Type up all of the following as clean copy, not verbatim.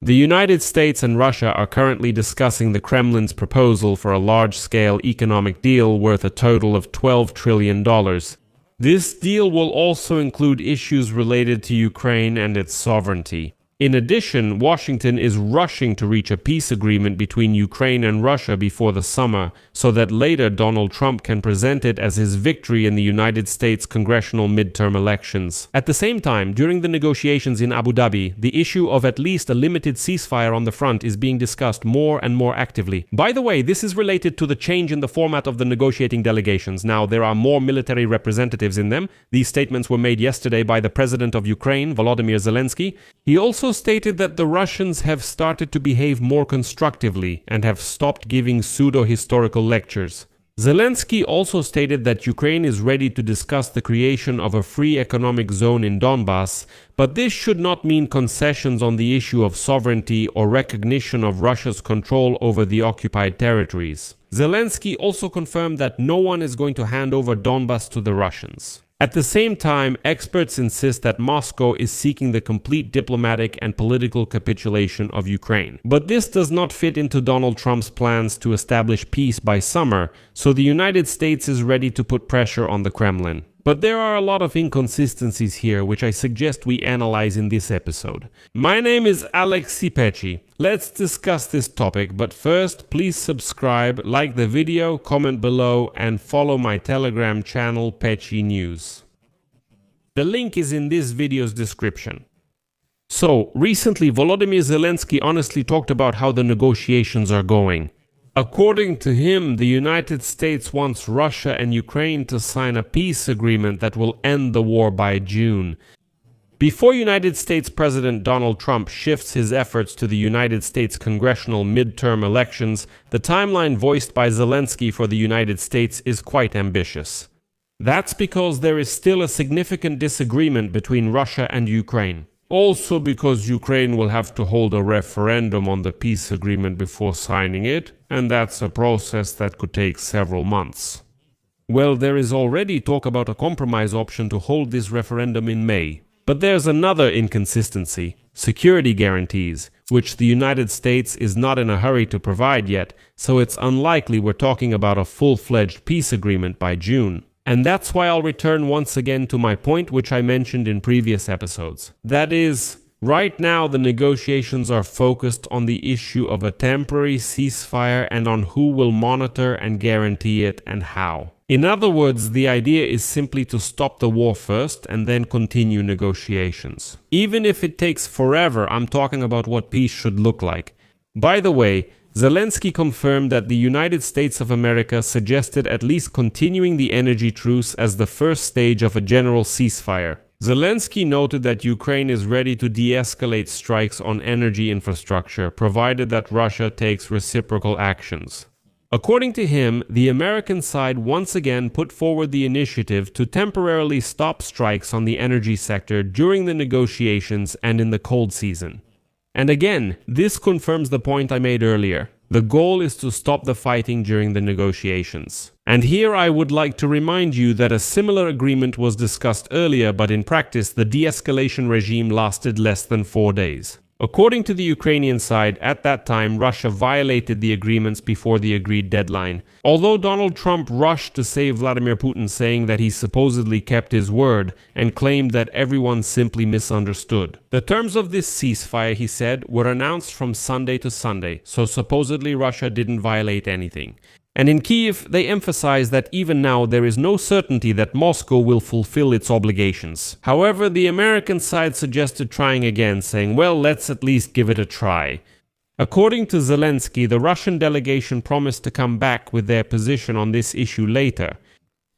The United States and Russia are currently discussing the Kremlin's proposal for a large-scale economic deal worth a total of $12 trillion. This deal will also include issues related to Ukraine and its sovereignty. In addition, Washington is rushing to reach a peace agreement between Ukraine and Russia before the summer, so that later Donald Trump can present it as his victory in the United States congressional midterm elections. At the same time, during the negotiations in Abu Dhabi, the issue of at least a limited ceasefire on the front is being discussed more and more actively. By the way, this is related to the change in the format of the negotiating delegations. Now, there are more military representatives in them. These statements were made yesterday by the president of Ukraine, Volodymyr Zelensky. He also stated that the Russians have started to behave more constructively and have stopped giving pseudo-historical lectures. Zelensky also stated that Ukraine is ready to discuss the creation of a free economic zone in Donbas, but this should not mean concessions on the issue of sovereignty or recognition of Russia's control over the occupied territories. Zelensky also confirmed that no one is going to hand over Donbas to the Russians. At the same time, experts insist that Moscow is seeking the complete diplomatic and political capitulation of Ukraine. But this does not fit into Donald Trump's plans to establish peace by summer, so the United States is ready to put pressure on the Kremlin. But there are a lot of inconsistencies here, which I suggest we analyze in this episode. My name is Alexei Pechi. Let's discuss this topic, but first, please subscribe, like the video, comment below, and follow my Telegram channel, Pechi News. The link is in this video's description. So, recently Volodymyr Zelensky honestly talked about how the negotiations are going. According to him, the United States wants Russia and Ukraine to sign a peace agreement that will end the war by June. Before United States President Donald Trump shifts his efforts to the United States congressional midterm elections, the timeline voiced by Zelensky for the United States is quite ambitious. That's because there is still a significant disagreement between Russia and Ukraine. Also because Ukraine will have to hold a referendum on the peace agreement before signing it, and that's a process that could take several months. Well, there is already talk about a compromise option to hold this referendum in May. But there's another inconsistency: security guarantees, which the United States is not in a hurry to provide yet, so it's unlikely we're talking about a full-fledged peace agreement by June. And that's why I'll return once again to my point which I mentioned in previous episodes. That is, right now the negotiations are focused on the issue of a temporary ceasefire and on who will monitor and guarantee it and how. In other words, the idea is simply to stop the war first and then continue negotiations. Even if it takes forever, I'm talking about what peace should look like. By the way, Zelensky confirmed that the United States of America suggested at least continuing the energy truce as the first stage of a general ceasefire. Zelensky noted that Ukraine is ready to de-escalate strikes on energy infrastructure, provided that Russia takes reciprocal actions. According to him, the American side once again put forward the initiative to temporarily stop strikes on the energy sector during the negotiations and in the cold season. And again, this confirms the point I made earlier. The goal is to stop the fighting during the negotiations. And here I would like to remind you that a similar agreement was discussed earlier, but in practice the de-escalation regime lasted less than 4 days. According to the Ukrainian side, at that time Russia violated the agreements before the agreed deadline. Although Donald Trump rushed to save Vladimir Putin, saying that he supposedly kept his word and claimed that everyone simply misunderstood. The terms of this ceasefire, he said, were announced from Sunday to Sunday, so supposedly Russia didn't violate anything. And in Kyiv, they emphasize that even now there is no certainty that Moscow will fulfill its obligations. However, the American side suggested trying again, saying, well, let's at least give it a try. According to Zelensky, the Russian delegation promised to come back with their position on this issue later.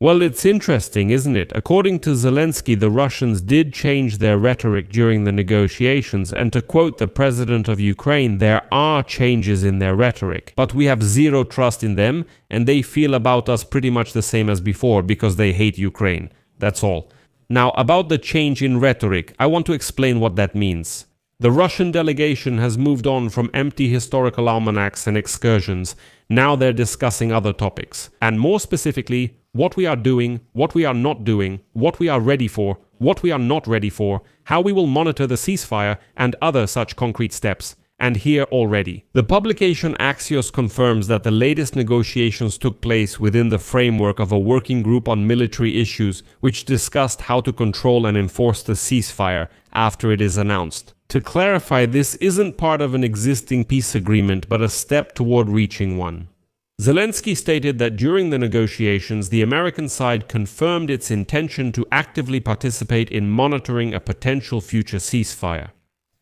Well, it's interesting, isn't it? According to Zelensky, the Russians did change their rhetoric during the negotiations, and to quote the president of Ukraine, there are changes in their rhetoric, but we have zero trust in them, and they feel about us pretty much the same as before because they hate Ukraine. That's all. Now, about the change in rhetoric, I want to explain what that means. The Russian delegation has moved on from empty historical almanacs and excursions. Now they're discussing other topics, and more specifically, what we are doing, what we are not doing, what we are ready for, what we are not ready for, how we will monitor the ceasefire, and other such concrete steps. and here already. The publication Axios confirms that the latest negotiations took place within the framework of a working group on military issues, which discussed how to control and enforce the ceasefire after it is announced. To clarify, this isn't part of an existing peace agreement, but a step toward reaching one. Zelensky stated that during the negotiations, the American side confirmed its intention to actively participate in monitoring a potential future ceasefire.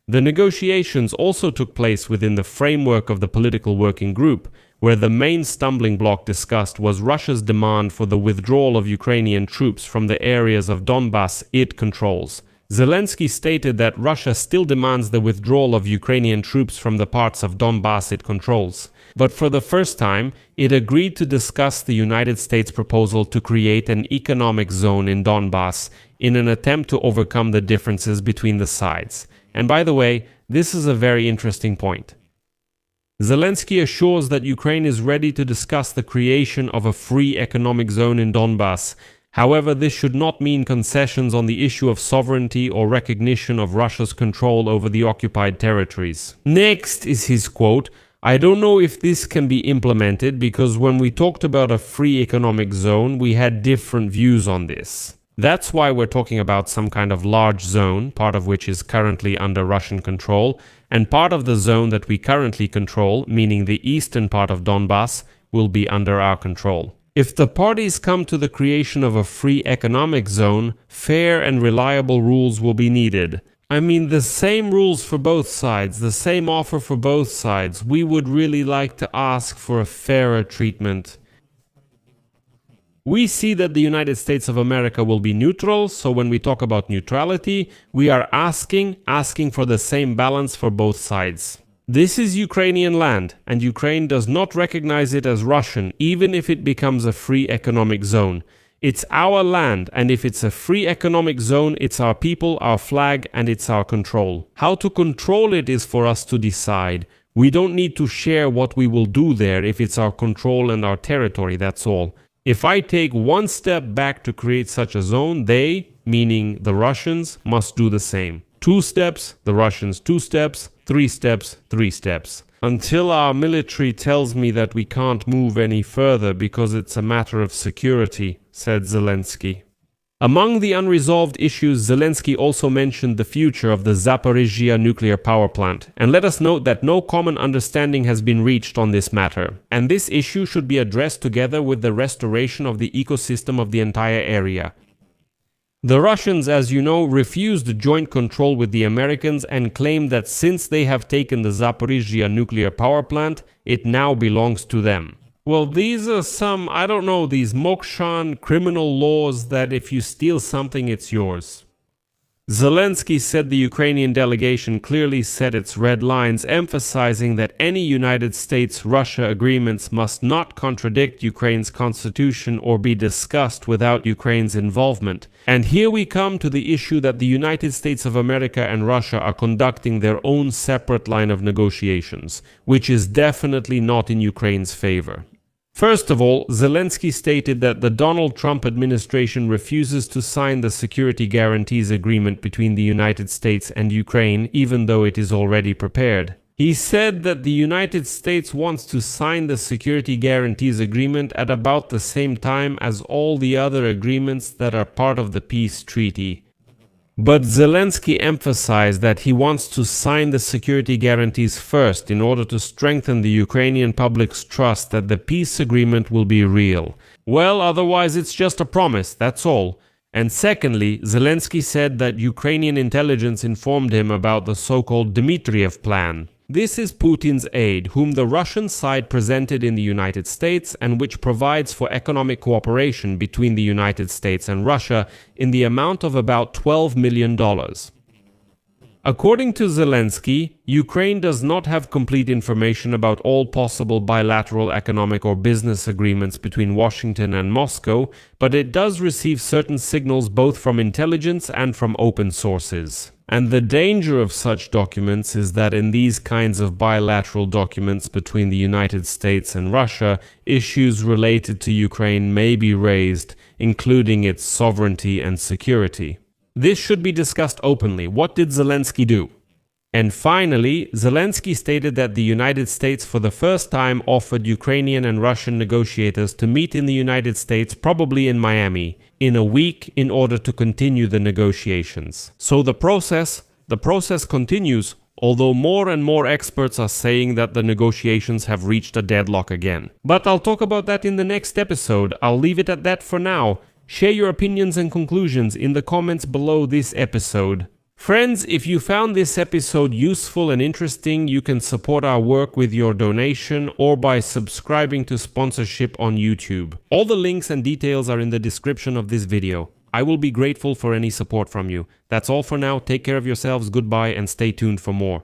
The negotiations also took place within the framework of the political working group, where the main stumbling block discussed was Russia's demand for the withdrawal of Ukrainian troops from the areas of Donbas it controls. Zelensky stated that Russia still demands the withdrawal of Ukrainian troops from the parts of Donbas it controls. But for the first time, it agreed to discuss the United States proposal to create an economic zone in Donbas in an attempt to overcome the differences between the sides. And by the way, this is a very interesting point. Zelensky assures that Ukraine is ready to discuss the creation of a free economic zone in Donbas. However, this should not mean concessions on the issue of sovereignty or recognition of Russia's control over the occupied territories. Next is his quote, "I don't know if this can be implemented because when we talked about a free economic zone, we had different views on this. That's why we're talking about some kind of large zone, part of which is currently under Russian control, and part of the zone that we currently control, meaning the eastern part of Donbas, will be under our control. If the parties come to the creation of a free economic zone, fair and reliable rules will be needed. I mean, the same rules for both sides, the same offer for both sides. We would really like to ask for a fairer treatment. We see that the United States of America will be neutral, so when we talk about neutrality, we are asking for the same balance for both sides. This is Ukrainian land, and Ukraine does not recognize it as Russian, even if it becomes a free economic zone. It's our land, and if it's a free economic zone, it's our people, our flag, and it's our control. How to control it is for us to decide. We don't need to share what we will do there if it's our control and our territory, that's all. If I take one step back to create such a zone, they, meaning the Russians, must do the same. 2 steps, the Russians 2 steps, 3 steps, 3 steps. Until our military tells me that we can't move any further because it's a matter of security, said Zelensky. Among the unresolved issues, Zelensky also mentioned the future of the Zaporizhzhia nuclear power plant, and let us note that no common understanding has been reached on this matter, and this issue should be addressed together with the restoration of the ecosystem of the entire area. The Russians, as you know, refused joint control with the Americans and claimed that since they have taken the Zaporizhzhia nuclear power plant, it now belongs to them. Well, these are some, these Mokshan criminal laws that if you steal something, it's yours. Zelensky said the Ukrainian delegation clearly set its red lines, emphasizing that any United States-Russia agreements must not contradict Ukraine's constitution or be discussed without Ukraine's involvement. And here we come to the issue that the United States of America and Russia are conducting their own separate line of negotiations, which is definitely not in Ukraine's favor. First of all, Zelensky stated that the Donald Trump administration refuses to sign the security guarantees agreement between the United States and Ukraine, even though it is already prepared. He said that the United States wants to sign the security guarantees agreement at about the same time as all the other agreements that are part of the peace treaty. But Zelensky emphasized that he wants to sign the security guarantees first in order to strengthen the Ukrainian public's trust that the peace agreement will be real. Well, otherwise it's just a promise, that's all. And secondly, Zelensky said that Ukrainian intelligence informed him about the so-called Dmitriev plan. This is Putin's aid, whom the Russian side presented in the United States and which provides for economic cooperation between the United States and Russia in the amount of about $12 million. According to Zelensky, Ukraine does not have complete information about all possible bilateral economic or business agreements between Washington and Moscow, but it does receive certain signals both from intelligence and from open sources. And the danger of such documents is that in these kinds of bilateral documents between the United States and Russia, issues related to Ukraine may be raised, including its sovereignty and security. This should be discussed openly. What did Zelensky do? And finally, Zelensky stated that the United States for the first time offered Ukrainian and Russian negotiators to meet in the United States, probably in Miami, in a week in order to continue the negotiations. So the process continues, although more and more experts are saying that the negotiations have reached a deadlock again. But I'll talk about that in the next episode. I'll leave it at that for now. Share your opinions and conclusions in the comments below this episode. Friends, if you found this episode useful and interesting, you can support our work with your donation or by subscribing to sponsorship on YouTube. All the links and details are in the description of this video. I will be grateful for any support from you. That's all for now. Take care of yourselves, goodbye, and stay tuned for more.